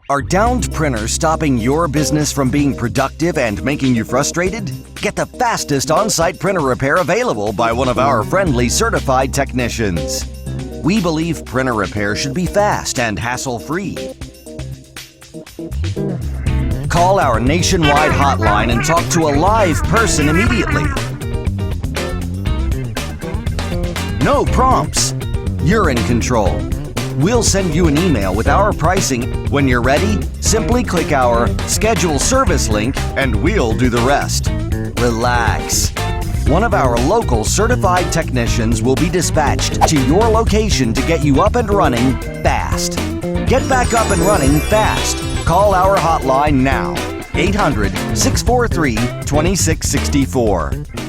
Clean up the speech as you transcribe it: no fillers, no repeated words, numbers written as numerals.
Are downed printers stopping your business from being productive and making you frustrated? Get the fastest on-site printer repair available by one of our friendly certified technicians. We believe printer repair should be fast and hassle-free. Call our nationwide hotline and talk to a live person immediately. No prompts. You're in control. We'll send you an email with our pricing. When you're ready, simply click our Schedule Service link and we'll do the rest. Relax. One of our local certified technicians will be dispatched to your location to get you up and running fast. Get back up and running fast. Call our hotline now. 800-643-2664.